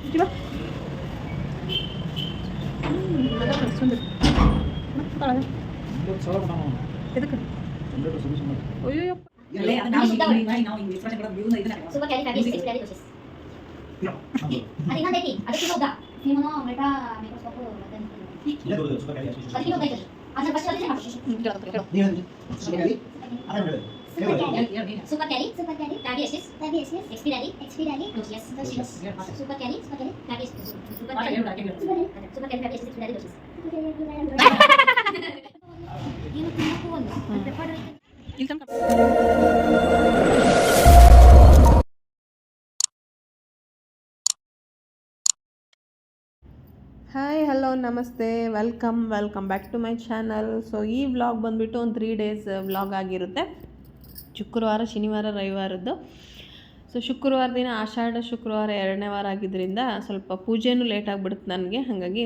Super carry, carry assist, XP rally, doses. Super carry, carry assist, super carry, carry assist, XP rally, doses. Hi hello ನಮಸ್ತೆ welcome back to my channel. So ಈ vlog ಬಂದುಬಿಟ್ಟು ಒಂದು 3 days vlog ಆಗಿರುತ್ತೆ. ಶುಕ್ರವಾರ, ಶನಿವಾರ, ರವಿವಾರದ್ದು. So ಶುಕ್ರವಾರ ದಿನ ಆಷಾಢ ಶುಕ್ರವಾರ 2ನೇ ವಾರ ಆಗಿದ್ದರಿಂದ ಸ್ವಲ್ಪ ಪೂಜೆನೂ ಲೇಟ್ ಆಗಿಬಿಡುತ್ತೆ ನನಗೆ. ಹಾಗಾಗಿ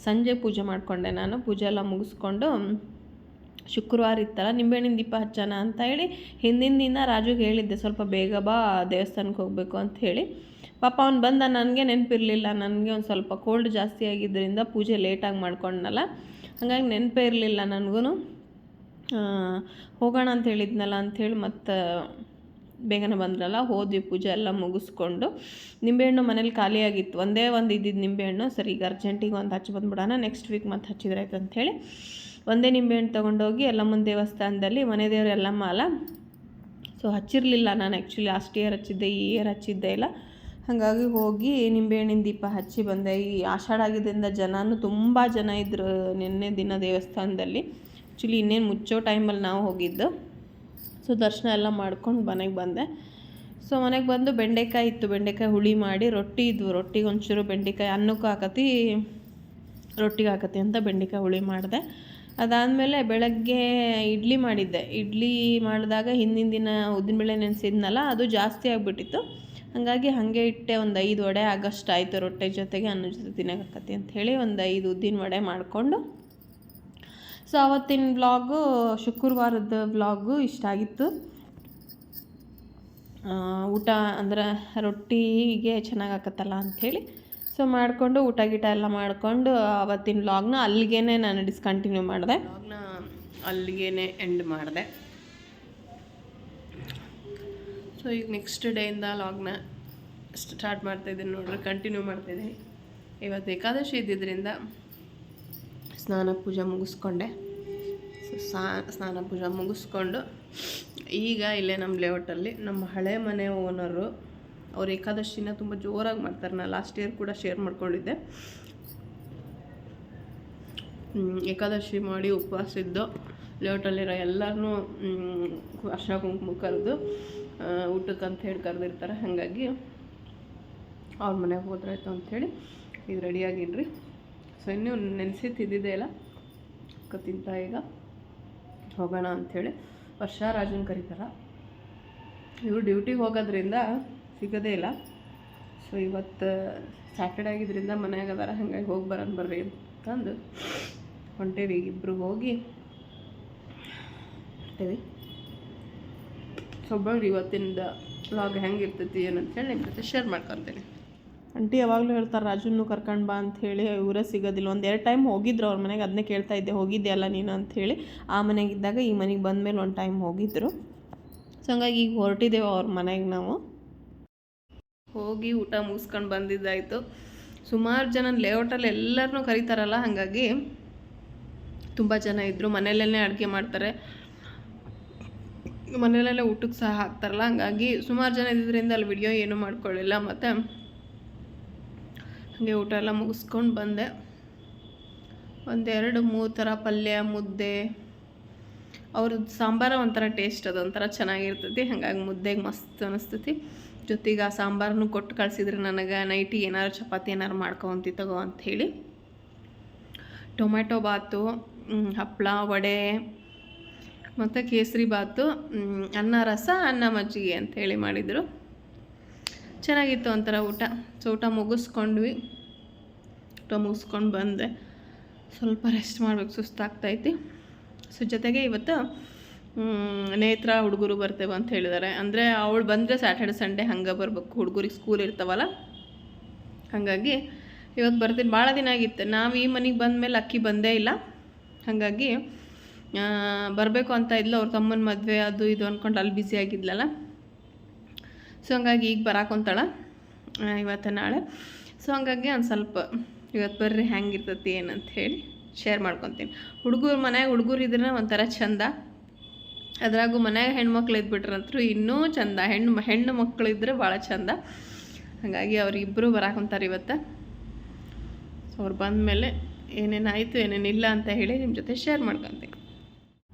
ಸಂಜೆ ಪೂಜೆ ಮಾಡಿಕೊಂಡೆ ನಾನು. ಪೂಜೆ ಎಲ್ಲ ಮುಗಿಸ್ಕೊಂಡು ಶುಕ್ರವಾರ ಇತ್ತಲ್ಲ ನಿಂಬೆಹಣ್ಣಿನ ದೀಪ ಹಚ್ಚೋಣ ಅಂತ ಹೇಳಿ ಹಿಂದಿನ ದಿನ ರಾಜುಗೆ ಹೇಳಿದ್ದೆ ಸ್ವಲ್ಪ ಬೇಗ ಬಾ ದೇವಸ್ಥಾನಕ್ಕೆ ಹೋಗಬೇಕು ಅಂತ ಹೇಳಿ. ಪಾಪ ಅವ್ನು ಬಂದ, ನನಗೆ ನೆನಪಿರಲಿಲ್ಲ. ನನಗೆ ಒಂದು ಸ್ವಲ್ಪ ಕೋಲ್ಡ್ ಜಾಸ್ತಿ ಆಗಿದ್ದರಿಂದ ಪೂಜೆ ಲೇಟಾಗಿ ಮಾಡ್ಕೊಂಡನಲ್ಲ, ಹಾಗಾಗಿ ನೆನಪೇ ಇರಲಿಲ್ಲ ನನಗೂ. ಹೋಗೋಣ ಅಂತ ಹೇಳಿದ್ನಲ್ಲ ಅಂಥೇಳಿ ಮತ್ತು ಬೇಗನೆ ಬಂದ್ರಲ್ಲ, ಹೋದ್ವಿ. ಪೂಜೆ ಎಲ್ಲ ಮುಗಿಸ್ಕೊಂಡು ನಿಂಬೆಹಣ್ಣು ಮನೇಲಿ ಖಾಲಿಯಾಗಿತ್ತು, ಒಂದೇ ಒಂದು ಇದ್ದಿದ್ದು ನಿಂಬೆಹಣ್ಣು. ಸರಿ ಈಗ ಅರ್ಜೆಂಟಿಗೆ ಒಂದು ಹಚ್ಚಿ ಬಂದ್ಬಿಡೋಣ, ನೆಕ್ಸ್ಟ್ ವೀಕ್ ಮತ್ತೆ ಹಚ್ಚಿದ್ರಾಯ್ತು ಅಂಥೇಳಿ ಒಂದೇ ನಿಂಬೆಹಣ್ಣು ತೊಗೊಂಡೋಗಿ ಯಲ್ಲಮ್ಮನ ದೇವಸ್ಥಾನದಲ್ಲಿ, ಮನೆ ದೇವರು ಯಲ್ಲಮ್ಮ ಅಲ್ಲ, ಸೊ ಹಚ್ಚಿರಲಿಲ್ಲ ನಾನು. ಆ್ಯಕ್ಚುಲಿ ಲಾಸ್ಟ್ ಇಯರ್ ಹಚ್ಚಿದ್ದೆ, ಈ ಇಯರ್ ಹಚ್ಚಿದ್ದೆ ಇಲ್ಲ. ಹಾಗಾಗಿ ಹೋಗಿ ನಿಂಬೆಹಣ್ಣಿನ ದೀಪ ಹಚ್ಚಿ ಬಂದೆ. ಈ ಆಷಾಢ ಆಗಿದ್ದರಿಂದ ಜನನೂ ತುಂಬ ಜನ ಇದ್ದರು ನಿನ್ನೆ ದಿನ ದೇವಸ್ಥಾನದಲ್ಲಿ. ಆ್ಯಕ್ಚುಲಿ ಇನ್ನೇನು ಮುಚ್ಚೋ ಟೈಮಲ್ಲಿ ನಾವು ಹೋಗಿದ್ದು. ಸೊ ದರ್ಶನ ಎಲ್ಲ ಮಾಡ್ಕೊಂಡು ಮನೆಗೆ ಬಂದೆ. ಸೊ ಮನೆಗೆ ಬಂದು ಬೆಂಡೆಕಾಯಿ ಇತ್ತು, ಬೆಂಡೆಕಾಯಿ ಹುಳಿ ಮಾಡಿ, ರೊಟ್ಟಿ ಇದ್ವು. ರೊಟ್ಟಿಗೆ ಒಂಚೂರು ಬೆಂಡೆಕಾಯಿ ಅನ್ನಕ್ಕೂ ಹಾಕತಿ, ರೊಟ್ಟಿಗೆ ಹಾಕತಿ ಅಂತ ಬೆಂಡೆಕಾಯಿ ಹುಳಿ ಮಾಡಿದೆ. ಅದಾದಮೇಲೆ ಬೆಳಗ್ಗೆ ಇಡ್ಲಿ ಮಾಡಿದ್ದೆ. ಇಡ್ಲಿ ಮಾಡಿದಾಗ ಹಿಂದಿನ ದಿನ ಉದ್ದಿನಬೇಳೆ ನೆನೆಸಿದ್ನಲ್ಲ, ಅದು ಜಾಸ್ತಿ ಆಗಿಬಿಟ್ಟಿತ್ತು. ಹಾಗಾಗಿ ಹಾಗೆ ಇಟ್ಟೆ. ಒಂದು 5 ವಡೆ ಆಗಷ್ಟು ಆಯಿತು. ರೊಟ್ಟೆ ಜೊತೆಗೆ ಅನ್ನ ಜೊತೆ ತಿನ್ನೋಕ್ಕಾಕತಿ ಅಂಥೇಳಿ ಒಂದು 5 ಉದ್ದಿನ ವಡೆ ಮಾಡಿಕೊಂಡು. ಸೊ ಆವತ್ತಿನ ವ್ಲಾಗು, ಶುಕ್ರವಾರದ ವ್ಲಾಗು ಇಷ್ಟ ಆಗಿತ್ತು. ಊಟ ಅಂದರೆ ರೊಟ್ಟಿಗೆ ಚೆನ್ನಾಗಿ ಆಕತ್ತಲ್ಲ ಅಂಥೇಳಿ ಸೊ ಮಾಡಿಕೊಂಡು ಊಟ ಗೀಟ ಎಲ್ಲ ಮಾಡಿಕೊಂಡು ಆವತ್ತಿನ ವ್ಲಾಗ್ನ ಅಲ್ಲಿಗೇ ನಾನು ಡಿಸ್ಕಂಟಿನ್ಯೂ ಮಾಡಿದೆ. ವ್ಲಾಗ್ನ ಅಲ್ಲಿಗೇ ಎಂಡ್ ಮಾಡಿದೆ. ಸೊ ಈಗ ನೆಕ್ಸ್ಟ್ ಡೇಯಿಂದ ವ್ಲಾಗ್ನ ಸ್ಟಾರ್ಟ್ ಮಾಡ್ತಾಯಿದ್ದೀನಿ ನೋಡ್ರಿ, ಕಂಟಿನ್ಯೂ ಮಾಡ್ತಾಯಿದ್ದೀನಿ. ಇವತ್ತು ಏಕಾದಶಿ ಇದ್ದಿದ್ದರಿಂದ ಸ್ನಾನ ಪೂಜೆ ಮುಗಿಸ್ಕೊಂಡೆ. ಸೊ ಸ್ನಾನ ಪೂಜೆ ಮುಗಿಸ್ಕೊಂಡು ಈಗ ಇಲ್ಲೇ ನಮ್ಮ ಲೇಔಟಲ್ಲಿ ನಮ್ಮ ಹಳೆ ಮನೆ ಓನರು ಅವ್ರು ಏಕಾದಶಿನ ತುಂಬ ಜೋರಾಗಿ ಮಾಡ್ತಾರೆ. ನಾನು ಲಾಸ್ಟ್ ಇಯರ್ ಕೂಡ ಶೇರ್ ಮಾಡ್ಕೊಂಡಿದ್ದೆ. ಏಕಾದಶಿ ಮಾಡಿ ಉಪವಾಸ ಇದ್ದು ಲೇಔಟಲ್ಲಿರೋ ಎಲ್ಲರನ್ನೂ ಅರ್ಶಿನ ಕುಂಕುಮ ಕರೆದು ಊಟಕ್ಕೆ ಅಂತ ಹೇಳಿ ಕರೆದಿರ್ತಾರೆ. ಹಾಗಾಗಿ ಅವ್ರ ಮನೆಗೆ ಹೋದ್ರಾಯ್ತು ಅಂಥೇಳಿ ಈಗ ರೆಡಿಯಾಗಿಡ್ರಿ. ಸೊ ಇನ್ನೂ ನೆನೆಸಿ ತಿದ್ದಿದ್ದೇ ಇಲ್ಲ, ತಿಂತ ಈಗ ಹೋಗೋಣ ಅಂಥೇಳಿ. ವರ್ಷ ರಾಜನ ಕರೀತಾರೆ. ಇವರು ಡ್ಯೂಟಿಗೆ ಹೋಗೋದ್ರಿಂದ ಸಿಗೋದೇ ಇಲ್ಲ. ಸೊ ಇವತ್ತು ಸ್ಯಾಟರ್ಡೇ ಆಗಿದ್ದರಿಂದ ಮನೆಯಾಗ ಅದಾರ, ಹಾಗಾಗಿ ಹೋಗಿ ಬರೋಣ ಬರ್ರಿ ಅಂತಂದು ಹೊಂಟೇವಿ. ಇಬ್ಬರು ಹೋಗಿ ಇರ್ತೇವೆ. ಸೊ ಬರ್ರಿ ಇವತ್ತಿಂದ ವ್ಲಾಗ್ ಹೆಂಗಿರ್ತೈತಿ ಏನಂತೇಳಿ ನಿಮ್ಮ ಜೊತೆ ಶೇರ್ ಮಾಡ್ಕೊತೀನಿ. ಆಂಟಿ ಯಾವಾಗಲೂ ಹೇಳ್ತಾರೆ ರಾಜುನ್ನು ಕರ್ಕೊಂಡು ಬಾ ಅಂಥೇಳಿ, ಇವರೇ ಸಿಗೋದಿಲ್ಲ. 1-2 ಟೈಮ್ ಹೋಗಿದ್ರು ಅವ್ರ ಮನೆಗೆ, ಅದನ್ನೇ ಕೇಳ್ತಾ ಇದ್ದೆ, ಹೋಗಿದ್ದೆ ಅಲ್ಲ ನೀನು ಅಂಥೇಳಿ. ಆ ಮನೆಗಿದ್ದಾಗ ಈ ಮನೆಗೆ ಬಂದಮೇಲೆ 1 ಟೈಮ್ ಹೋಗಿದ್ದರು. ಸೊ ಹಂಗಾಗಿ ಈಗ ಹೊರಟಿದ್ದೇವೆ ಅವ್ರ ಮನೆಗೆ. ನಾವು ಹೋಗಿ ಊಟ ಮುಗಿಸ್ಕೊಂಡು ಬಂದಿದ್ದಾಯಿತು. ಸುಮಾರು ಜನ ಲೇಔಟಲ್ಲಿ ಎಲ್ಲರನ್ನೂ ಕರೀತಾರಲ್ಲ, ಹಾಗಾಗಿ ತುಂಬ ಜನ ಇದ್ದರು. ಮನೆಯಲ್ಲೇ ಅಡುಗೆ ಮಾಡ್ತಾರೆ, ಮನೆಯಲ್ಲೇ ಊಟಕ್ಕೆ ಸಹ ಹಾಕ್ತಾರಲ್ಲ, ಹಂಗಾಗಿ ಸುಮಾರು ಜನ ಇದ್ದಿದ್ದರಿಂದ ಅಲ್ಲಿ ವಿಡಿಯೋ ಏನೂ ಮಾಡ್ಕೊಳ್ಳಿಲ್ಲ. ಮತ್ತು ಹಾಗೆ ಊಟ ಎಲ್ಲ ಮುಗಿಸ್ಕೊಂಡು ಬಂದೆ. 1-2-3 ಥರ ಪಲ್ಯ, ಮುದ್ದೆ. ಅವ್ರದ್ದು ಸಾಂಬಾರು ಒಂಥರ ಟೇಸ್ಟ್, ಅದು ಒಂಥರ ಚೆನ್ನಾಗಿರ್ತೈತಿ. ಹಾಗಾಗಿ ಮುದ್ದೆಗೆ ಮಸ್ತ್ ಅನ್ನಿಸ್ತೈತಿ. ಜೊತೆಗೆ ಆ ಸಾಂಬಾರನ್ನು ಕೊಟ್ಟು ಕಳಿಸಿದ್ರೆ ನನಗೆ ನೈಟಿಗೆ ಏನಾರು ಚಪಾತಿ ಏನಾರು ಮಾಡ್ಕೊವಂತಿ ತಗೋ ಅಂಥೇಳಿ. ಟೊಮೆಟೊ ಬಾತು, ಹಪ್ಪಳ, ವಡೆ ಮತ್ತು ಕೇಸರಿ ಬಾತು, ಅನ್ನ ರಸ, ಅನ್ನ ಮಜ್ಜಿಗೆ ಅಂಥೇಳಿ ಮಾಡಿದರು. ಚೆನ್ನಾಗಿತ್ತು ಒಂಥರ ಊಟ. ಸೊ ಊಟ ಮುಗಿಸ್ಕೊಂಡ್ವಿ. ಊಟ ಮುಗಿಸ್ಕೊಂಡು ಬಂದೆ. ಸ್ವಲ್ಪ ರೆಸ್ಟ್ ಮಾಡ್ಬೇಕು, ಸುಸ್ತಾಗ್ತೈತಿ. ಸೊ ಜೊತೆಗೆ ಇವತ್ತು ನೇತ್ರ ಹುಡುಗರು ಬರ್ತೇವೆ ಅಂತ ಹೇಳಿದ್ದಾರೆ. ಅಂದರೆ ಅವಳು ಬಂದರೆ ಸ್ಯಾಟರ್ಡೆ ಸಂಡೇ ಹಂಗೆ ಬರ್ಬೇಕು. ಹುಡುಗರಿಗೆ ಸ್ಕೂಲ್ ಇರ್ತಾವಲ್ಲ, ಹಾಗಾಗಿ ಇವತ್ತು ಬರ್ತೀನಿ. ಭಾಳ ದಿನ ಆಗಿತ್ತು, ನಾವು ಈ ಮನೆಗೆ ಬಂದಮೇಲೆ ಅಕ್ಕಿ ಬಂದೇ ಇಲ್ಲ. ಹಾಗಾಗಿ ಬರಬೇಕು ಅಂತ ಇದ್ಲು, ಅವ್ರ ತಮ್ಮನ ಮದುವೆ ಅದು ಇದು ಅಂದ್ಕೊಂಡು ಅಲ್ಲಿ ಬ್ಯುಸಿ ಆಗಿದ್ಲಲ್ಲ. ಸೊ ಹಂಗಾಗಿ ಈಗ ಬರಾಕೊಂತಾಳ ಇವತ್ತು ನಾಳೆ. ಸೊ ಹಂಗಾಗಿ ಒಂದು ಸ್ವಲ್ಪ ಇವತ್ತು ಬರ್ರಿ ಹೆಂಗಿರ್ತೈತಿ ಏನಂತ ಹೇಳಿ ಶೇರ್ ಮಾಡ್ಕೊತೀನಿ. ಮನ್ಯಾಗ ಹುಡುಗರು ಇದ್ರೆ ಒಂಥರ ಚಂದ, ಅದ್ರಾಗೂ ಮನ್ಯಾಗ ಹೆಣ್ಮಕ್ಳು ಇದ್ಬಿಟ್ರಂತೂ ಇನ್ನೂ ಚಂದ. ಹೆಣ್ಣು ಮಕ್ಕಳಿದ್ರೆ ಭಾಳ ಚಂದ. ಹಾಗಾಗಿ ಅವ್ರಿಬ್ಬರು ಬರಾಕೊಂತಾರೆ ಇವತ್ತು. ಸೊ ಅವ್ರು ಬಂದಮೇಲೆ ಏನೇನಾಯಿತು ಏನೇನಿಲ್ಲ ಅಂತ ಹೇಳಿ ನಿಮ್ಮ ಜೊತೆ ಶೇರ್ ಮಾಡ್ಕೊತೀನಿ.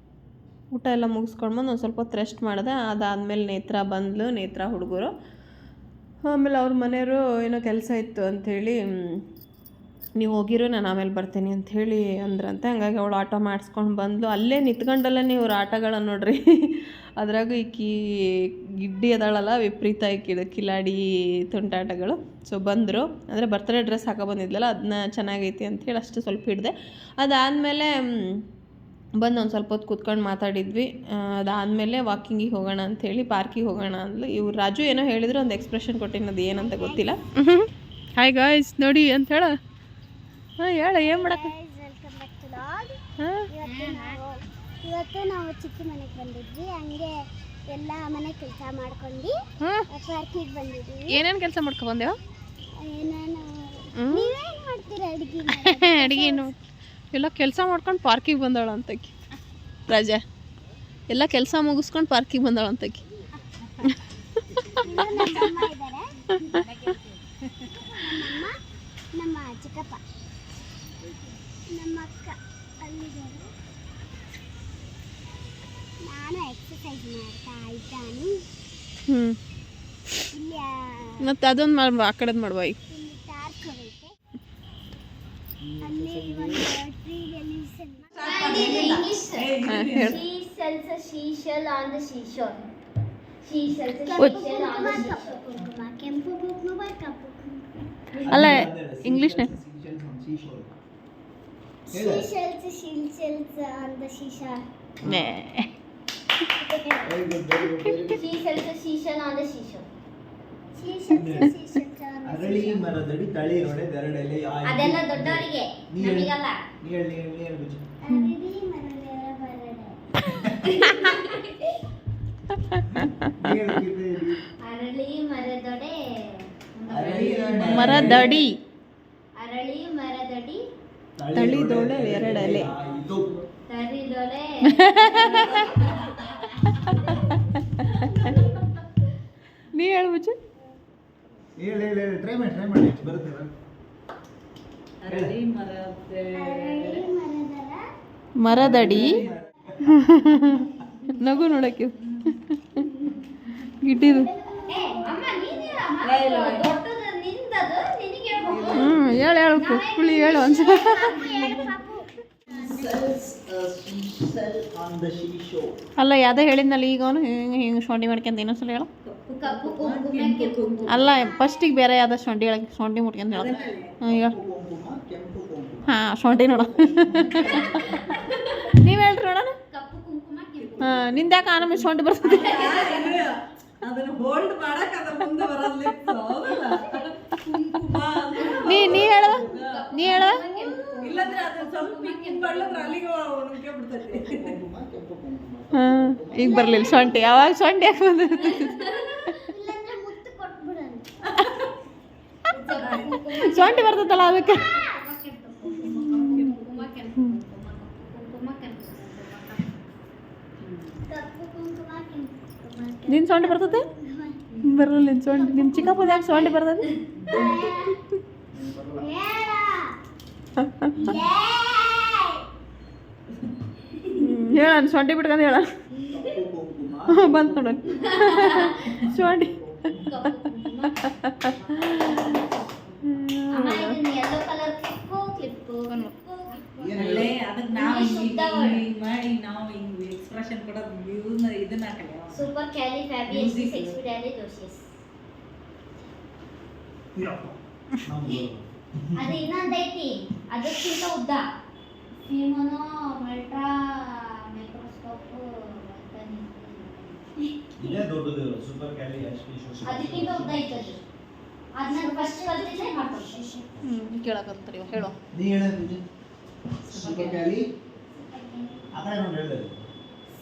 ಊಟ ಎಲ್ಲ ಮುಗಿಸ್ಕೊಂಡು ಬಂದು ಒಂದು ಸ್ವಲ್ಪ ಹೊತ್ತು ರೆಸ್ಟ್ ಮಾಡಿದೆ. ಅದಾದಮೇಲೆ ನೇತ್ರ ಹುಡುಗರು, ಆಮೇಲೆ ಅವ್ರ ಮನೆಯವರು ಏನೋ ಕೆಲಸ ಇತ್ತು ಅಂಥೇಳಿ ನೀವು ಹೋಗಿರೋ ನಾನು ಆಮೇಲೆ ಬರ್ತೀನಿ ಅಂಥೇಳಿ ಅಂದ್ರಂತೆ. ಹಂಗಾಗಿ ಅವಳು ಆಟೋ ಮಾಡಿಸ್ಕೊಂಡು ಬಂದ್ಲು. ಅಲ್ಲೇ ನಿಂತ್ಕೊಂಡಲ್ಲೇ ಇವ್ರ ಆಟಗಳನ್ನ ನೋಡ್ರಿ. ಅದ್ರಾಗೂ ಈಕಿ ಗಿಡ್ಡಿ ಅದಾಳಲ್ಲ, ವಿಪರೀತ ಈಕಿದು ಕಿಲಾಡಿ ತುಂಟಾಟಗಳು. ಸೊ ಬಂದರು, ಅಂದರೆ ಬರ್ತಡೇ ಡ್ರೆಸ್ ಬಂದಿದ್ಲಲ್ಲ ಅದನ್ನ ಚೆನ್ನಾಗೈತಿ ಅಂಥೇಳಿ ಅಷ್ಟು ಸ್ವಲ್ಪ ಹಿಡಿದೆ. ಅದಾದಮೇಲೆ ಬಂದು ಒಂದು ಸ್ವಲ್ಪ ಹೊತ್ತು ಕೂತ್ಕೊಂಡು ಮಾತಾಡಿದ್ವಿ. ಅದಾದಮೇಲೆ ವಾಕಿಂಗಿಗೆ ಹೋಗೋಣ ಅಂಥೇಳಿ ಪಾರ್ಕಿಗೆ ಹೋಗೋಣ ಅಂದ್ಲು. ಇವ್ರು ರಾಜು ಏನೋ ಹೇಳಿದ್ರು, ಒಂದು ಎಕ್ಸ್ಪ್ರೆಷನ್ ಕೊಟ್ಟಿನದು ಏನಂತ ಗೊತ್ತಿಲ್ಲ. ಹಾಯ್ ಗಾಯ್ಸ್ ನೋಡಿ ಅಂತ ಹೇಳ. ಹಾಂ ಹೇಳ, ಏನು ಮಾಡಕ್ಕೆ? ಇವತ್ತು ನಾವು ಚಿಕ್ಕ ಮನೆಗೆ ಬಂದಿದ್ವಿ. ಹಂಗೆ ಎಲ್ಲ ಮನೆ ಕೆಲಸ ಮಾಡ್ಕೊಂಡು ಪಾರ್ಕಿಗೆ ಬಂದಿದ್ವಿ. ಏನೇನು ಕೆಲಸ ಮಾಡ್ಕೊ ಬಂದೇವ? ಏನೇನು ನೀವೇನು ಮಾಡ್ತೀರಾ? ಅಡುಗೆ ಎಲ್ಲ ಕೆಲಸ ಮಾಡ್ಕೊಂಡು ಪಾರ್ಕಿಗೆ ಬಂದಾಳ ಅಂತಕಿ. ರಾಜಾ ಎಲ್ಲ ಕೆಲಸ ಮುಗಿಸ್ಕೊಂಡು ಪಾರ್ಕಿಗೆ ಬಂದಾಳ ಅಂತಕಿ. ನಮ್ಮ ಚಿಕ್ಕಪ್ಪ, ನಮ್ಮ ಅಕ್ಕ ಅಲ್ಲಿದ್ದಾರೆ. ನಾನು ಎಕ್ಸಸೈಸ್ ಮಾಡ್ತಾ ಇದ್ದಾನೆ. ಇಲ್ಲಿ ಮತ್ತೆ ಅದೊಂದು ಮಾಡ್ಬಾ, ಆ ಕಡೆದು ಮಾಡ್ಬಾ. ಈಗ ಇಲ್ಲಿ ಟಾರ್ಚ್ ಹೊರೈತೆ. ಅಲ್ಲಿ ಒಂದು ಟ್ರೀಯಲ್ಲಿ She sells a seashell on the seashore. She sells a seashell on the seashore. ಕೆಂಪು ಕುಂಕುಮ, ಕಪ್ಪು ಕುಂಕುಮ. ಅಲ್ಲ ಇಂಗ್ಲೀಷ್ನ She sells on the seashore. She sells a seashell on the seashore. She sells a seashell on the ಅರಳಿ ಮರದಡಿ ತಳಿ ರೊಡೆ ದರಡೆಲೆ ಅದೆಲ್ಲ ದೊಡ್ಡವರಿಗೆ, ನಮಗಲ್ಲ. ನೀ ಹೇಳಿ ಅರಳಿ ಮರದೆರ ಬರಡೆ. ಅರಳಿ ಮರದೊಡೆ ಮರದಡಿ ಅರಳಿ ಮರದಡಿ ತಳಿದೊಳೆ ಎರಡೆಲೆ ತರಿದೊಳೆ ನೀ ಹೇಳ್ಬುಚ್ಚು. ಹೇಳಿ ಟ್ರೈ ಮಾಡಿ ಬರುತ್ತೆ. ಅರಳಿ ಮರದರ ಮರದಡಿ ನಗು ನೋಡಕ್ಕೆ ಗಿಟ್ಟಿದು. ಅಮ್ಮ ನೀನೇ ದೊಡ್ಡದು ನಿಂದದು ನಿನಗೆ ಹೇಳ್ಬೇಕು. ಹೇಳು ಕುಳಿ ಹೇಳು ಒಂದ್ಸಲ. ಅಲ್ಲ ಯಾವ್ದೇ ಹೇಳಿದ್ನಲ್ಲ ಈಗ ಅವನು ಹಿಂಗೆ ಶೊಂಡಿ ಮಾಡ್ಕೊಂತ ಇನ್ನೊಂದ್ಸಲ ಹೇಳು. ಕಪ್ಪು ಕುಂಕುಮ ಕೆಂಪು. ಅಲ್ಲ ಫಸ್ಟಿಗೆ ಬೇರೆ ಯಾವ್ದು ಶೊಂಡಿ ಮುಟ್ಕೊಂತ ಹೇಳ. ಹೇಳು. ಹಾಂ ಶೊಂಡಿ ನೋಡ. ನೀವು ಹೇಳ್ರಿ ನೋಡೋಣ. ಕಪ್ಪು ಕುಂಕುಮ ಕೆಂಪು. ಹಾಂ ನಿಂದ್ಯಾಕೆ ಆನಮಿ ಶೊಂಡಿ ಬರ್ತದೆ? ಅದನ್ನ ಹೋಲ್ಡ್ ಮಾಡಕ್ ಅದ ಮುಂದೆ ಬರಲಿತ್ತು. ನೀ ಹೇಳ ಇಲ್ಲಂದ್ರೆ ಅದು ಸ್ವಲ್ಪ ಹಿಂಬಳ್ಳದ್ರ ಅಲ್ಲಿಗೆ ಉಣ್ಕೆ ಬಿಡ್ತೈತಿ. ಹಾಂ ಈಗ ಬರ್ಲಿಲ್ಲ ಶೊಂಠಿ. ಯಾವಾಗ ಶೊಂಠಿ ಯಾಕೆ ಬಂದ? ಇಲ್ಲಾಂದ್ರೆ ಮುತ್ತು ಕೊಟ್ಬಿಡೋಣ. ಶೊಂಠಿ ಬರ್ತದಲ್ಲ ಅದಕ್ಕೆ. ಕಪ್ಪು ಕುಂಕುಮ ಕೆಂಪು. ನಿನ್ನ ಸೊಂಡಿ ಬರ್ತದೆ? ಬರಲ್ಲ ನಿನ್ನ ಸೊಂಡಿ. ನಿಮ್ಮ ಚಿಕ್ಕಪ್ಪದ ಯಾಕೆ ಸೊಂಡಿ ಬರ್ತದೆ? ಹೇಳ ಸೊಂಡಿ ಬಿಟ್ಕೊಂಡು ಹೇಳ. ಬಂತು ನೋಡ ಸೊಂಡಿ. ಯೆಲ್ಲೋ ಕಲರ್ ಕ್ಲಿಪ್ಪು ಅಲ್ಲೇ ಅದಕ್ಕೆ ನಾವು ಹಿಂಗೆ ಮಾಡಿ ನಾವು ಹಿಂಗೆ ಎಕ್ಸ್ಪ್ರೆಷನ್ ಕೊಡೋದು ಇದನ್ನ ಹಾಕಲ್ಲ. ಸೂಪರ್ ಕ್ಯಾಲಿಫ್ಯಾಬಿಯಸ್ಟಿಸ್ ಎಕ್ಸ್ಪಿಡಾಲಿಡೋಸಿಸ್. ಅದು ಇನ್ನೊಂದೈತಿ, ಅದಕ್ಕಿಂತ ಉದ್ದ. ಫಿಮೋನೋ ಮಲ್ಟ್ರಾ ಮೈಕ್ರೋಸ್ಕೋಪ್ ಇದೇ ದೊಡ್ಡದು ಸೂಪರ್ ಕ್ಯಾಲಿ ಅದಕ್ಕಿಂತ ಉದ್ದ ಐತೆ ಅದು. ಅದನ್ನ ಫಸ್ಟ್ ಕಲ್ತಿದ್ರೆ ಮಾಡ್ಕೊಳ್ತೀನಿ. ಕೇಳಕಂತಾರೆ ಹೇಳೋ. ನೀ ಹೇಳ ಸೂಪರ್ ಕ್ಯಾಲಿ ಆ ಕಡೆ ನೋಡಿ ಹೇಳಿದೆ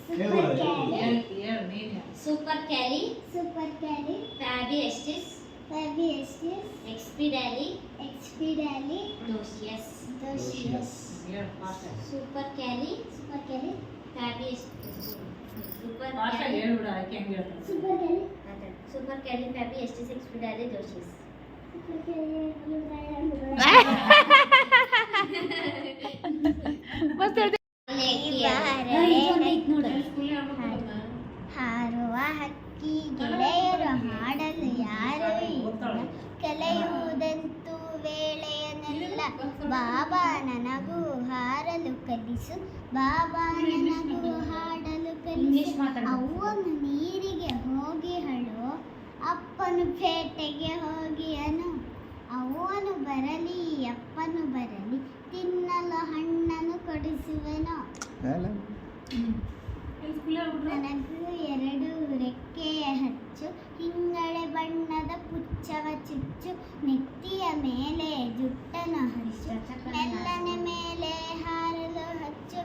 ಸೂಪರ್ ಕ್ಯಾಲಿ ಹೇಳು ನೀನು. Super ಕ್ಯಾಲಿ super ಕ್ಯಾಲಿ ಫ್ಯಾಬಿಯಸ್ಟಿಸ್ ಫ್ಯಾಬಿಯಸ್ಟಿಸ್ ಎಕ್ಸ್ಪಿಡಾಲಿ ಎಕ್ಸ್ಪಿಡಾಲಿ ಡೋಸಿಯಸ್. ಡೋಸಿಯಸ್ ಹೇಳು ಫಾಸ್ಟ್ ಸೂಪರ್ ಕ್ಯಾಲಿ ಸೂಪರ್ ಕ್ಯಾಲಿ ಫ್ಯಾಬಿಯಸ್ಟಿಸ್ ಸೂಪರ್ ಫಾಸ್ಟ್ ಕ್ಯಾಲಿ ಹೇಳ್ಬಿಡು ಆಕೆ ಹೆಂಗೆ ಹೇಳ್ತಾರೆ. Super ಕ್ಯಾಲಿ super ಕ್ಯಾಲಿ ಫ್ಯಾಬಿಯಸ್ಟಿಸ್ ಎಕ್ಸ್ಪಿಡಾಲಿ ಡೋಸಿಯಸ್. ಸೂಪರ್ ಕ್ಯಾಲಿ ಹಾರುವ ಹಕ್ಕಿ ಗೆಳೆಯರು ಹಾಡಲು ಯಾರು ಇಲ್ಲ ಕಲೆಯುವುದಂತೂ ವೇಳೆಯನ್ನೆಲ್ಲ ಬಾಬಾ ನನಗೂ ಹಾರಲು ಕಲಿಸು ಬಾಬಾ ನನಗೂ ಹಾಡಲು ಕಲಿಸು ಅವ್ವನು ನೀರಿಗೆ ಹೋಗಿ ಹಳು ಅಪ್ಪನು ಪೇಟೆಗೆ ಹೋಗಿಯನು ಅವ್ವನು ಬರಲಿ ಅಪ್ಪನು ಬರಲಿ ತಿನ್ನಲು ಹಣ್ಣನ್ನು ಕೊಡಿಸುವೆನು ನನಗೂ ಎರಡು ರೆಕ್ಕೆಯ ಹಚ್ಚು ಹಿಂಗಳೆ ಬಣ್ಣದ ಪುಚ್ಚವ ಚುಚ್ಚು ನೆತ್ತಿಯ ಮೇಲೆ ಜುಟ್ಟನ್ನು ಹಚ್ಚು ಮೆಲ್ಲನೆ ಮೇಲೆ ಹಾರಲು ಹಚ್ಚು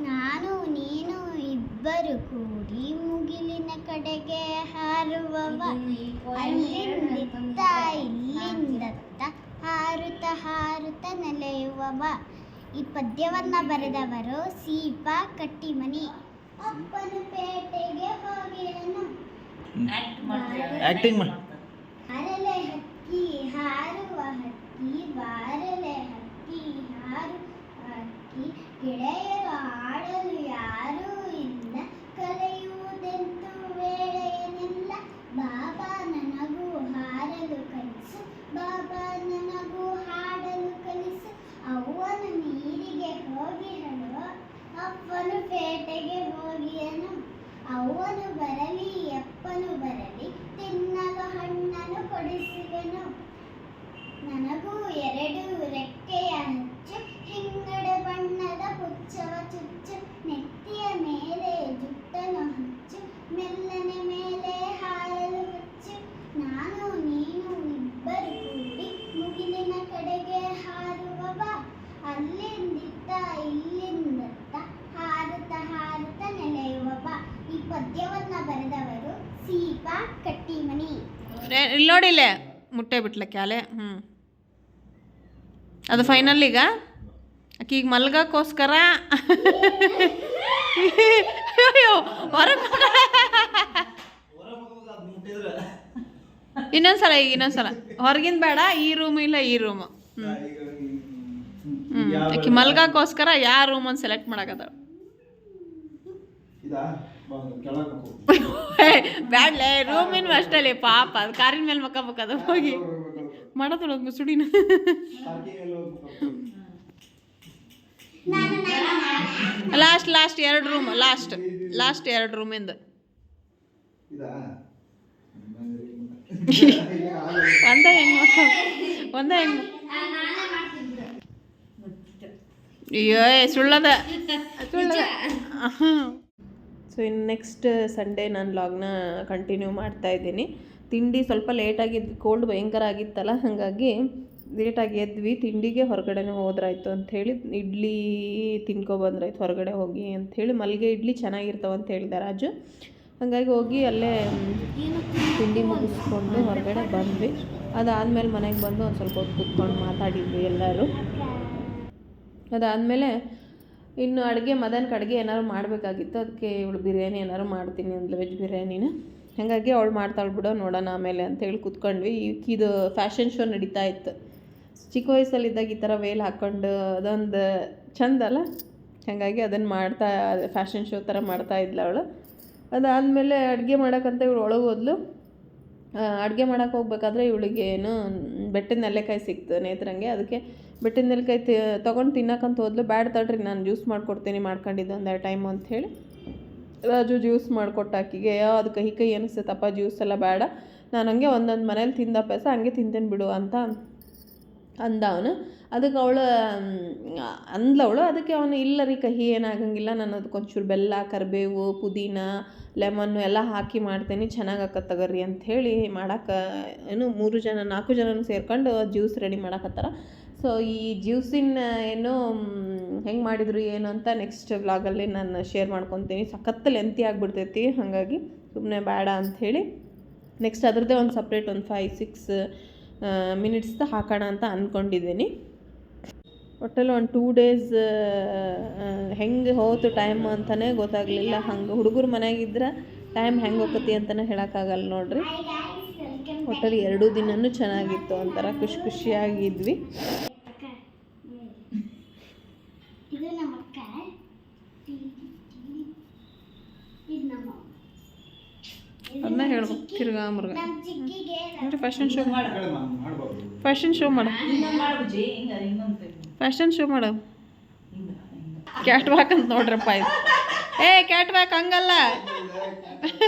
ನಾನು ನೀನು ಇಬ್ಬರು ಕೂಡಿ ಮುಗಿಲಿನ ಕಡೆಗೆ ಹಾರುವವ ಅಲ್ಲಿಂದಿತ್ತ ಇಲ್ಲಿಂದತ್ತ ಹಾರುತ್ತ ಹಾರುತ್ತ ನೆಲೆಯುವವ. ಈ ಪದ್ಯವನ್ನು ಬರೆದವರು ಸೀಪ ಕಟ್ಟಿಮನಿ. ಅಪ್ಪನು ಪೇಟೆಗೆ ಹೋಗಿರನು ಆಕ್ಟಿಂಗ್ ಮಾಡಿ ಹಾರಲೆ ಹಕ್ಕಿ ಹಾರುವ ಹಕ್ಕಿ ಬಾರಲೆ ಹಕ್ಕಿ ಹಾರು ಹಕ್ಕಿ ಗೆಳೆಯರು ಆಡಲು ಯಾರೂ ಇಲ್ಲ ಕಲೆಯುವುದೆಂತೂ ವೇಳೆಯನಿಲ್ಲ ಬಾಬಾ ನನಗೂ ಹಾರಲು ಕಲಿಸು ಬಾಬಾ ನನಗೂ ಹಾಡಲು ಕಲಿಸು ಅವ್ವನು ನೀರಿಗೆ ಹೋಗಿ ಹಳುವ ಅಪ್ಪನು ಪೇಟೆಗೆ ಹೋಗಿಯನು ಅವ್ವನು ಬರಲಿ ಅಪ್ಪನು ಬರಲಿ ತಿನ್ನಲು ಹಣ್ಣನ್ನು ಕೊಡಿಸುವೆನು ನನಗೂ ಎರಡು ರೆಕ್ಕೆಯ ಹಚ್ಚು ಹಿಂಗಡೆ ಬಣ್ಣದ ಪುಚ್ಚವ ಚುಚ್ಚು ನೆತ್ತಿಯ ಮೇಲೆ ಜುಟ್ಟನ್ನು ಹಚ್ಚು ಮೆಲ್ಲನೆ ಮೇಲೆ ಹಾರಲು ಹಚ್ಚು ನಾನು ನೀನು ಇಬ್ಬರು ಕೂಡಿ ಮುಗಿಲಿನ ಕಡೆಗೆ ಹಾರುವವ ಅಲ್ಲಿಂದಿತ್ತ ಇಲ್ಲಿಂದತ್ತ ಹಾರುತ್ತ ಹಾರುತ್ತ ನೆಲೆಯುವವ. ಈ ಪದ್ಯವನ್ನು ಬರೆದವರು ಸೀಪ ಕಟ್ಟಿಮನಿ. ಇಲ್ಲಿ ನೋಡಿಲ್ಲೇ ಮುಟ್ಟೆ ಬಿಟ್ಲ ಕ್ಯಾಲೆ. ಅದು ಫೈನಲ್ ಈಗ ಆಕೀಗ ಮಲ್ಗಕ್ಕೋಸ್ಕರ ಇನ್ನೊಂದ್ಸಲ ಈಗ ಇನ್ನೊಂದ್ಸಲ ಹೊರಗಿಂದ ಬೇಡ, ಈ ರೂಮ್ ಇಲ್ಲ ಈ ರೂಮು. ಆಕಿ ಮಲ್ಗಕ್ಕೋಸ್ಕರ ಯಾವ ರೂಮನ್ನು ಸೆಲೆಕ್ಟ್ ಮಾಡಕತ್ತಾಳ. ಬ್ಯಾಡ್ಲೆ ರೂಮಿನ ಅಷ್ಟೇ ಪಾಪ ಅದು ಕಾರಿನ ಮೇಲೆ ಮಕ್ಕಬೇಕದು ಹೋಗಿ ಮಾಡತ್ತೊಳಗ ಮುಸುಡಿನ. ಲಾಸ್ಟ್ ಎರಡು ರೂಮ್ ಲಾಸ್ಟ್ ಎರಡು ರೂಮಿಂದ ಒಂದೇ ಹೆಂಗ್ ಅಯ್ಯೋ ಸುಳ್ಳದ. ಸೊ ಇನ್ನು ನೆಕ್ಸ್ಟ್ ಸಂಡೇ ನಾನು ಲಾಗ್ನ ಕಂಟಿನ್ಯೂ ಮಾಡ್ತಾಯಿದ್ದೀನಿ. ತಿಂಡಿ ಸ್ವಲ್ಪ ಲೇಟಾಗಿದ್ದು, ಕೋಲ್ಡ್ ಭಯಂಕರ ಆಗಿತ್ತಲ್ಲ, ಹಾಗಾಗಿ ಲೇಟಾಗಿ ಎದ್ವಿ. ತಿಂಡಿಗೆ ಹೊರಗಡೆನೇ ಹೋದ್ರಾಯ್ತು ಅಂಥೇಳಿ ಇಡ್ಲಿ ತಿನ್ಕೊಬಂದ್ರಾಯ್ತು ಹೊರಗಡೆ ಹೋಗಿ ಅಂಥೇಳಿ. ಮಲ್ಲಿಗೆ ಇಡ್ಲಿ ಚೆನ್ನಾಗಿರ್ತಾವೆ ಅಂತ ಹೇಳಿದೆ ರಾಜು. ಹಾಗಾಗಿ ಹೋಗಿ ಅಲ್ಲೇ ತಿಂಡಿ ಮುಗಿಸ್ಕೊಂಡು ಹೊರಗಡೆ ಬಂದ್ವಿ. ಅದಾದಮೇಲೆ ಮನೆಗೆ ಬಂದು ಒಂದು ಸ್ವಲ್ಪ ಹೊತ್ತು ಕೂತ್ಕೊಂಡು ಮಾತಾಡಿದ್ವಿ ಎಲ್ಲರೂ. ಅದಾದಮೇಲೆ ಇನ್ನು ಮದನ್ಗೆ ಅಡುಗೆ ಏನಾದ್ರು ಮಾಡಬೇಕಾಗಿತ್ತು. ಅದಕ್ಕೆ ಇವಳು ಬಿರಿಯಾನಿ ಏನಾದ್ರು ಮಾಡ್ತೀನಿ ಅಂದ್ಲು, ವೆಜ್ ಬಿರಿಯಾನಿನ. ಹಾಗಾಗಿ ಅವಳು ಮಾಡ್ತಾಳೆ ಬಿಡೋ ನೋಡೋಣ ಆಮೇಲೆ ಅಂತೇಳಿ ಕೂತ್ಕೊಂಡ್ವಿ. ಇದು ಫ್ಯಾಷನ್ ಶೋ ನಡೀತಾ ಇತ್ತು. ಚಿಕ್ಕ ವಯಸ್ಸಲ್ಲಿದ್ದಾಗ ಈ ಥರ ವೇಲ್ ಹಾಕ್ಕೊಂಡು ಅದೊಂದು ಚಂದ ಅಲ್ಲ, ಹಾಗಾಗಿ ಅದನ್ನು ಫ್ಯಾಷನ್ ಶೋ ಥರ ಮಾಡ್ತಾಯಿದ್ಲು ಅವಳು. ಅದಾದಮೇಲೆ ಅಡುಗೆ ಮಾಡೋಕ್ಕಂತ ಇವಳು ಒಳಗೆ ಹೋದ್ಲು. ಅಡುಗೆ ಮಾಡೋಕ್ಕೆ ಹೋಗ್ಬೇಕಾದ್ರೆ ಇವಳಿಗೆ ಏನು ಬೆಟ್ಟದ ನೆಲ್ಲೆಕಾಯಿ ಸಿಕ್ತು ನೇತ್ರಂಗೆ. ಅದಕ್ಕೆ ಬೆಟ್ಟದ ನೆಲ್ಲೆಕಾಯಿ ತೊಗೊಂಡು ತಿನ್ನಕ್ಕಂತ ಹೋದ್ಲು. ಬ್ಯಾಡ್ ತಡ್ರಿ ನಾನು ಜ್ಯೂಸ್ ಮಾಡಿಕೊಡ್ತೀನಿ ಮಾಡ್ಕೊಂಡಿದ್ದು ಒಂದೆರಡು ಟೈಮು ಅಂಥೇಳಿ ರಾಜು ಜ್ಯೂಸ್ ಮಾಡಿಕೊಟ್ಟು ಆಕಿಗೆ. ಅದು ಕಹಿ ಅನಿಸ್ತೈತಪ್ಪ ಜ್ಯೂಸ್ ಎಲ್ಲ ಬೇಡ, ನಾನು ಹಂಗೆ ಒಂದೊಂದು ಮನೇಲಿ ತಿಂದ ಅಭ್ಯಾಸ, ಹಂಗೆ ತಿಂತೇನೆ ಬಿಡು ಅಂತ ಅಂದ ಅವನು. ಅದಕ್ಕೆ ಅವಳು ಅಂದ್ಲವಳು. ಅದಕ್ಕೆ ಅವನು ಇಲ್ಲ ರೀ ಕಹಿ ಏನಾಗಂಗಿಲ್ಲ, ನಾನು ಅದಕ್ಕೆ ಒಂಚೂರು ಬೆಲ್ಲ, ಕರಿಬೇವು, ಪುದೀನ, ಲೆಮನ್ನು ಎಲ್ಲ ಹಾಕಿ ಮಾಡ್ತೀನಿ, ಚೆನ್ನಾಗಿ ಆಕತ್ತೆ ತಗರಿ ಅಂಥೇಳಿ ಮಾಡಕ್ಕೆ ಏನು 4 ಜನನೂ ಸೇರ್ಕೊಂಡು ಜ್ಯೂಸ್ ರೆಡಿ ಮಾಡಕತ್ತಾರ. ಸೊ ಈ ಜ್ಯೂಸಿನ ಏನು ಹೆಂಗೆ ಮಾಡಿದ್ರು ಏನು ಅಂತ ನೆಕ್ಸ್ಟ್ ವ್ಲಾಗಲ್ಲಿ ನಾನು ಶೇರ್ ಮಾಡ್ಕೊತೀನಿ. ಸಖತ್ತು ಲೆಂತಿ ಆಗಿಬಿಡ್ತೈತಿ, ಹಾಗಾಗಿ ಸುಮ್ಮನೆ ಬೇಡ ಅಂಥೇಳಿ ನೆಕ್ಸ್ಟ್ ಅದರದ್ದೇ ಒಂದು ಸಪ್ರೇಟ್ ಒಂದು 5-6 ಮಿನಿಟ್ಸ್ದು ಹಾಕೋಣ ಅಂತ ಅಂದ್ಕೊಂಡಿದ್ದೀನಿ. ಒಟ್ಟಲ್ಲಿ ಒಂದು 2 days ಹೆಂಗೆ ಹೋಯ್ತು ಟೈಮ್ ಅಂತಲೇ ಗೊತ್ತಾಗಲಿಲ್ಲ. ಹಂಗೆ ಹುಡುಗರು ಮನೆಯಾಗಿದ್ರೆ ಟೈಮ್ ಹೆಂಗೆ ಹೋಗತಿ ಅಂತಲೇ ಹೇಳೋಕ್ಕಾಗಲ್ಲ ನೋಡ್ರಿ. ಒಟ್ಟಲ್ಲಿ 2 ದಿನವೂ ಚೆನ್ನಾಗಿತ್ತು, ಒಂಥರ ಖುಷಿಯಾಗಿದ್ವಿ. ಇದು ನಮ್ಮ ಅಕ್ಕ, ಇದು ನಮ್ಮ ಅದನ್ನ ಹೇಳ್ಬೇಕು ತಿರ್ಗಾ ಮುರುಗ ನಮ್ಮ ಚಿಕ್ಕಿಗೆ ನೋಡಿ. ಫ್ಯಾಷನ್ ಶೋ ಮಾಡ್ಬೋದು. ಫ್ಯಾಷನ್ ಶೋ ಮಾಡು, ಫ್ಯಾಷನ್ ಶೋ ಮಾಡು. ಕ್ಯಾಟ್ ವಾಕ್ ಅಂತ ನೋಡ್ರಪ್ಪ ಇದು. ಕ್ಯಾಟ್ ವಾಕ್ ಹಂಗಲ್ಲ,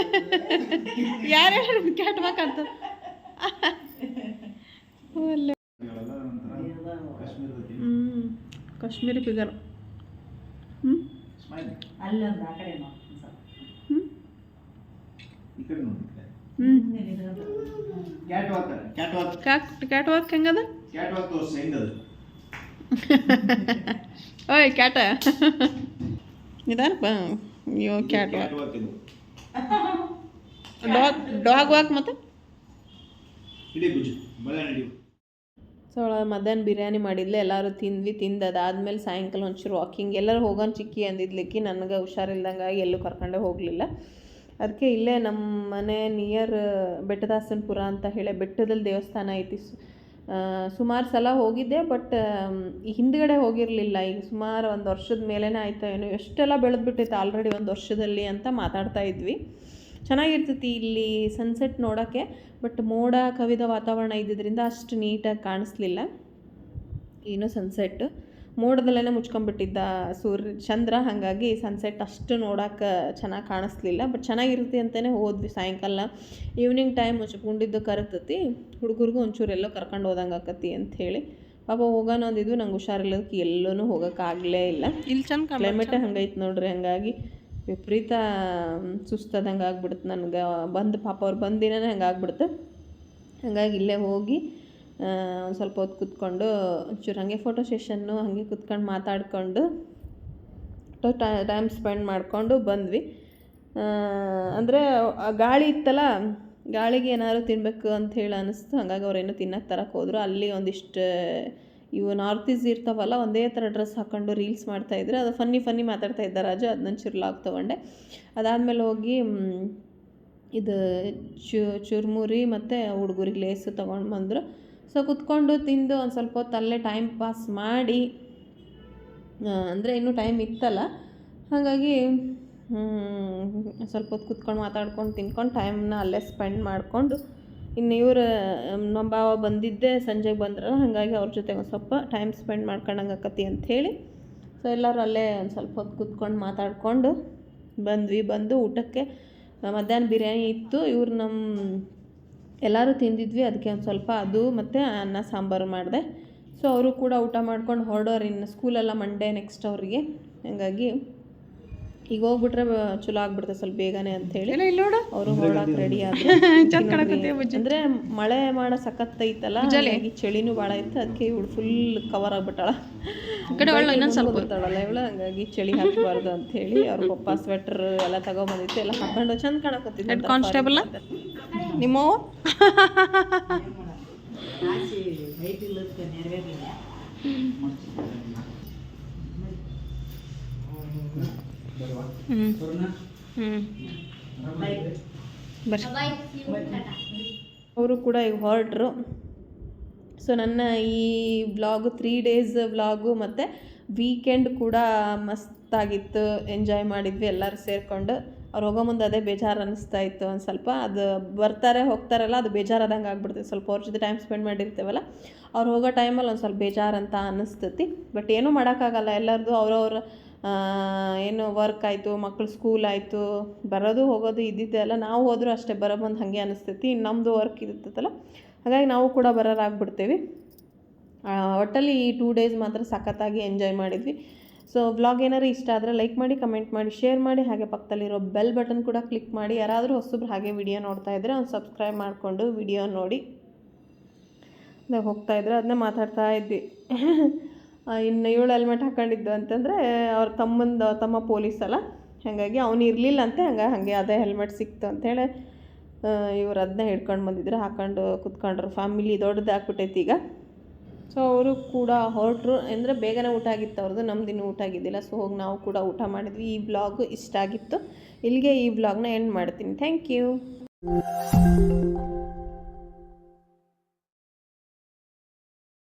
ಯಾರು ಹೇಳಿ ಕ್ಯಾಟ್ ವಾಕ್ ಅಂತ. ಕಾಶ್ಮೀರಿ ಫಿಗರ್. ಅಲ್ಲೊಂದು ಆ ಕಡೆ ಕ್ಯಾಟ್ ವಾಕ್ ಹೆಂಗದ? ಓಯ್ ಕ್ಯಾಟ ಇದಾನಪ್ಪ. ಅಯ್ಯೋ ಕ್ಯಾಟ್ ವಾಕ್, ಡಾಗ್ ವಾಕ್ ಮತ್ತು ಸೊ ಮಧ್ಯಾಹ್ನ ಬಿರಿಯಾನಿ ಮಾಡಿದ್ಲೆ, ಎಲ್ಲರೂ ತಿಂದ್ವಿ. ಅದಾದ್ಮೇಲೆ ಸಾಯಂಕಾಲ ಒಂಚೂರು ವಾಕಿಂಗ್ ಎಲ್ಲರೂ ಹೋಗೋಣ ಚಿಕ್ಕಿ ಅಂದಿದ್ಲಿಕ್ಕೆ ನನಗೆ ಹುಷಾರಿಲ್ದಂಗೆ ಎಲ್ಲೂ ಕರ್ಕೊಂಡೇ ಹೋಗಲಿಲ್ಲ. ಅದಕ್ಕೆ ಇಲ್ಲೇ ನಮ್ಮ ಮನೆ ನಿಯರ್ ಬೆಟ್ಟದಾಸನಪುರ ಅಂತ ಹೇಳಿ ಬೆಟ್ಟದಲ್ಲಿ ದೇವಸ್ಥಾನ ಐತಿ. ಸುಮಾರು ಸಲ ಹೋಗಿದ್ದೆ, ಬಟ್ ಈ ಹಿಂದ್ಗಡೆ ಹೋಗಿರಲಿಲ್ಲ. ಈಗ ಸುಮಾರು 1 ವರ್ಷದ ಮೇಲೇ ಆಯ್ತು ಏನೋ, ಎಷ್ಟೆಲ್ಲ ಬೆಳೆದ್ಬಿಟ್ಟೈತೆ ಆಲ್ರೆಡಿ 1 ವರ್ಷದಲ್ಲಿ ಅಂತ ಮಾತಾಡ್ತಾ ಇದ್ವಿ. ಚೆನ್ನಾಗಿರ್ತೈತಿ ಇಲ್ಲಿ ಸನ್ಸೆಟ್ ನೋಡೋಕ್ಕೆ, ಬಟ್ ಮೋಡ ಕವಿದ ವಾತಾವರಣ ಇದ್ದಿದ್ದರಿಂದ ಅಷ್ಟು ನೀಟಾಗಿ ಕಾಣಿಸ್ಲಿಲ್ಲ. ಏನೋ ಸನ್ಸೆಟ್ ಮೋಡದಲ್ಲೇ ಮುಚ್ಕೊಂಡ್ಬಿಟ್ಟಿದ್ದ ಚಂದ್ರ, ಹಾಗಾಗಿ ಸನ್ಸೆಟ್ ಅಷ್ಟು ನೋಡೋಕೆ ಚೆನ್ನಾಗಿ ಕಾಣಿಸ್ಲಿಲ್ಲ. ಬಟ್ ಚೆನ್ನಾಗಿರುತ್ತೆ ಅಂತಲೇ ಹೋದ್ವಿ. ಸಾಯಂಕಾಲ ಈವ್ನಿಂಗ್ ಟೈಮ್ ಮುಚ್ಕೊಂಡಿದ್ದು ಕರಗ್ತೈತಿ, ಹುಡುಗರಿಗೂ ಒಂಚೂರು ಎಲ್ಲೋ ಕರ್ಕೊಂಡು ಹೋದಂಗೆ ಆಕತಿ ಅಂಥೇಳಿ ಪಾಪ ಹೋಗೋಣ ಅಂದಿದ್ವಿ. ನಂಗೆ ಹುಷಾರಿಲ್ಲದಕ್ಕೆ ಎಲ್ಲೂ ಹೋಗೋಕ್ಕಾಗಲೇ ಇಲ್ಲ. ಇಲ್ಲಿ ಚಂದ ಕ್ಲೈಮೇಟೇ ಹಂಗೈತೆ ನೋಡ್ರಿ, ಹಂಗಾಗಿ ವಿಪರೀತ ಸುಸ್ತದಂಗೆ ಆಗ್ಬಿಡುತ್ತೆ ನನಗೆ. ಪಾಪ ಅವ್ರು ಬಂದಿನೇ ಹಂಗೆ ಆಗ್ಬಿಡುತ್ತೆ. ಹಾಗಾಗಿ ಇಲ್ಲೇ ಹೋಗಿ ಒಂದು ಸ್ವಲ್ಪ ಹೊತ್ತು ಕೂತ್ಕೊಂಡು ಒಂಚೂರು ಹಾಗೆ ಫೋಟೋ ಸೆಷನ್ನು ಹಾಗೆ ಕೂತ್ಕೊಂಡು ಮಾತಾಡ್ಕೊಂಡು ಟೈಮ್ ಸ್ಪೆಂಡ್ ಮಾಡಿಕೊಂಡು ಬಂದ್ವಿ. ಅಂದರೆ ಗಾಳಿ ಇತ್ತಲ್ಲ, ಗಾಳಿಗೆ ಏನಾದ್ರು ತಿನ್ನಬೇಕು ಅಂಥೇಳಿ ಅನ್ನಿಸ್ತು. ಹಾಗಾಗಿ ಅವ್ರೇನೋ ತಿನ್ನಕ್ಕೆ ತರಕ್ಕೆ ಹೋದರು. ಅಲ್ಲಿ ಒಂದಿಷ್ಟು ಇವು ನಾರ್ತ್ ಈಸ್ಟ್ ಇರ್ತಾವಲ್ಲ, ಒಂದೇ ಥರ ಡ್ರೆಸ್ ಹಾಕ್ಕೊಂಡು ರೀಲ್ಸ್ ಮಾಡ್ತಾಯಿದ್ರು. ಅದು ಫನ್ನಿ ಮಾತಾಡ್ತಾ ಇದ್ದ ರಾಜು, ಅದನ್ನ ಚುರ್ಲಾಗಿ ತೊಗೊಂಡೆ. ಅದಾದಮೇಲೆ ಹೋಗಿ ಇದು ಚುರ್ಮುರಿ ಮತ್ತು ಹುಡುಗರಿಗೆ ಲೇಸು ತೊಗೊಂಡು ಬಂದರು. ಸೊ ಕುತ್ಕೊಂಡು ತಿಂದು ಒಂದು ಸ್ವಲ್ಪ ಹೊತ್ತು ಅಲ್ಲೇ ಟೈಮ್ ಪಾಸ್ ಮಾಡಿ, ಅಂದರೆ ಇನ್ನೂ ಟೈಮ್ ಇತ್ತಲ್ಲ, ಹಾಗಾಗಿ ಸ್ವಲ್ಪ ಹೊತ್ತು ಕುತ್ಕೊಂಡು ಮಾತಾಡ್ಕೊಂಡು ತಿನ್ಕೊಂಡು ಟೈಮ್ನ ಅಲ್ಲೇ ಸ್ಪೆಂಡ್ ಮಾಡಿಕೊಂಡು, ಇನ್ನು ಇವರು ನಮ್ಮ ಭಾವ ಬಂದಿದ್ದೆ ಸಂಜೆಗೆ ಬಂದ್ರಲ್ಲ, ಹಾಗಾಗಿ ಅವ್ರ ಜೊತೆಗೆ ಒಂದು ಸ್ವಲ್ಪ ಟೈಮ್ ಸ್ಪೆಂಡ್ ಮಾಡ್ಕೊಂಡಂಗೆ ಆಕತಿ ಅಂಥೇಳಿ ಸೊ ಎಲ್ಲರೂ ಅಲ್ಲೇ ಒಂದು ಸ್ವಲ್ಪ ಹೊತ್ತು ಕುತ್ಕೊಂಡು ಮಾತಾಡಿಕೊಂಡು ಬಂದು ಊಟಕ್ಕೆ ಮಧ್ಯಾಹ್ನ ಬಿರಿಯಾನಿ ಇತ್ತು. ಇವ್ರು ಎಲ್ಲರೂ ತಿಂದಿದ್ವಿ. ಅದಕ್ಕೆ ಒಂದು ಸ್ವಲ್ಪ ಅದು ಮತ್ತು ಅನ್ನ ಸಾಂಬಾರು ಮಾಡಿದೆ. ಸೊ ಅವರು ಕೂಡ ಊಟ ಮಾಡ್ಕೊಂಡು ಹೊರಡೋರು. ಇನ್ನು ಸ್ಕೂಲೆಲ್ಲ ಮಂಡೇ ನೆಕ್ಸ್ಟ್ ಅವರಿಗೆ, ಹಾಗಾಗಿ ಈಗ ಹೋಗ್ಬಿಟ್ರೆ ಚಲೋ ಆಗ್ಬಿಡುತ್ತೆ ಸ್ವಲ್ಪ ಬೇಗನೆ ಅಂಥೇಳಿ ಅವರು ಹೊರಡಕ್ಕೆ ರೆಡಿ ಆದರು. ಅಂದರೆ ಮಳೆ ಮಾಡೋ ಸಖತ್ತೈತಲ್ಲ, ಹಾಗಾಗಿ ಚಳಿನೂ ಭಾಳ ಇತ್ತು. ಅದಕ್ಕೆ ಇವಳು ಫುಲ್ ಕವರ್ ಆಗಿಬಿಟ್ಟಾಳ, ಸ್ವಲ್ಪ ಬರ್ತಾಳಲ್ಲ ಇವಳು, ಹಂಗಾಗಿ ಚಳಿ ಹಾಕಬಾರ್ದು ಅಂಥೇಳಿ ಅವ್ರ ಪಪ್ಪ ಸ್ವೆಟ್ರ್ ಎಲ್ಲ ತಗೊಬಂದಿತ್ತು, ಎಲ್ಲ ಹಾಕೊಂಡು ಚಂದ ಕಾಣಕತ್ತಿದ್ದ ಕಾನ್ಸ್ಟೇಬಲ್ ನಿಮ್ಮವ್ವ. ಅವರು ಕೂಡ ಈಗ ಹೊರಟ್ರು. ಸೊ ನನ್ನ ಈ ವ್ಲಾಗು 3 days ವ್ಲಾಗು ಮತ್ತು ವೀಕೆಂಡ್ ಕೂಡ ಮಸ್ತಾಗಿತ್ತು, ಎಂಜಾಯ್ ಮಾಡಿದ್ವಿ ಎಲ್ಲರೂ ಸೇರಿಕೊಂಡು. ಅವ್ರು ಹೋಗೋ ಮುಂದೆ ಅದೇ ಬೇಜಾರು ಅನ್ನಿಸ್ತಾ ಇತ್ತು ಒಂದು ಸ್ವಲ್ಪ. ಅದು ಬರ್ತಾರೆ ಹೋಗ್ತಾರಲ್ಲ, ಅದು ಬೇಜಾರಾದಂಗೆ ಆಗ್ಬಿಡ್ತೈತೆ. ಸ್ವಲ್ಪ ಅವ್ರ ಜೊತೆ ಟೈಮ್ ಸ್ಪೆಂಡ್ ಮಾಡಿರ್ತೇವಲ್ಲ, ಅವ್ರು ಹೋಗೋ ಟೈಮಲ್ಲಿ ಒಂದು ಸ್ವಲ್ಪ ಬೇಜಾರಂತ ಅನ್ನಿಸ್ತೈತಿ. ಬಟ್ ಏನೂ ಮಾಡೋಕ್ಕಾಗಲ್ಲ, ಎಲ್ಲರದು ಅವ್ರವ್ರ ಏನು ವರ್ಕ್ ಆಯಿತು, ಮಕ್ಕಳು ಸ್ಕೂಲ್ ಆಯಿತು, ಬರೋದು ಹೋಗೋದು ಇದ್ದಿದ್ದೆ ಅಲ್ಲ. ನಾವು ಹೋದರೂ ಅಷ್ಟೇ ಬರೋ ಬಂದು ಹಾಗೆ ಅನ್ನಿಸ್ತೈತಿ. ನಮ್ಮದು ವರ್ಕ್ ಇರ್ತೈತಲ್ಲ, ಹಾಗಾಗಿ ನಾವು ಕೂಡ ಬರೋರಾಗ್ಬಿಡ್ತೇವೆ. ಒಟ್ಟಲ್ಲಿ ಈ 2 ಡೇಸ್ ಮಾತ್ರ ಸಖತ್ತಾಗಿ ಎಂಜಾಯ್ ಮಾಡಿದ್ವಿ. ಸೊ ವ್ಲಾಗ್ ಏನಾದ್ರು ಇಷ್ಟ ಆದರೆ ಲೈಕ್ ಮಾಡಿ, ಕಮೆಂಟ್ ಮಾಡಿ, ಶೇರ್ ಮಾಡಿ, ಹಾಗೆ ಪಕ್ಕದಲ್ಲಿರೋ ಬೆಲ್ ಬಟನ್ ಕೂಡ ಕ್ಲಿಕ್ ಮಾಡಿ. ಯಾರಾದರೂ ಹೊಸಬ್ರು ಹಾಗೆ ವಿಡಿಯೋ ನೋಡ್ತಾ ಇದ್ದರೆ ಒಂದು ಸಬ್ಸ್ಕ್ರೈಬ್ ಮಾಡಿಕೊಂಡು ವಿಡಿಯೋ ನೋಡಿ ಹೋಗ್ತಾಯಿದ್ರೆ ಅದನ್ನ ಮಾತಾಡ್ತಾ ಇದ್ವಿ. ಇನ್ನು ಇವಳು ಹೆಲ್ಮೆಟ್ ಹಾಕ್ಕೊಂಡಿದ್ದು ಅಂತಂದರೆ ಅವ್ರ ತಮ್ಮ ಪೊಲೀಸ್ ಅಲ್ಲ, ಹಾಗಾಗಿ ಅವನು ಇರಲಿಲ್ಲ ಅಂತೆ, ಹಾಗೆ ಅದೇ ಹೆಲ್ಮೆಟ್ ಸಿಕ್ತು ಅಂಥೇಳಿ ಇವ್ರು ಅದನ್ನ ಹಿಡ್ಕೊಂಡು ಬಂದಿದ್ರು, ಹಾಕ್ಕೊಂಡು ಕುತ್ಕೊಂಡ್ರು. ಫ್ಯಾಮಿಲಿ ದೊಡ್ಡದು ಹಾಕ್ಬಿಟ್ಟೈತಿ ಈಗ. ಸೊ ಅವರು ಕೂಡ ಹೊರಟರು. ಅಂದರೆ ಬೇಗನೆ ಊಟ ಆಗಿತ್ತು ಅವ್ರದ್ದು, ನಮ್ದು ಇನ್ನೂ ಊಟ ಆಗಿದ್ದಿಲ್ಲ. ಸೊ ಹೋಗಿ ನಾವು ಕೂಡ ಊಟ ಮಾಡಿದ್ವಿ. ಈ ಬ್ಲಾಗ್ ಇಷ್ಟ ಆಗಿತ್ತು. ಇಲ್ಲಿಗೆ ಈ ಬ್ಲಾಗ್ನ ಎಂಡ್ ಮಾಡ್ತೀನಿ. Thank you.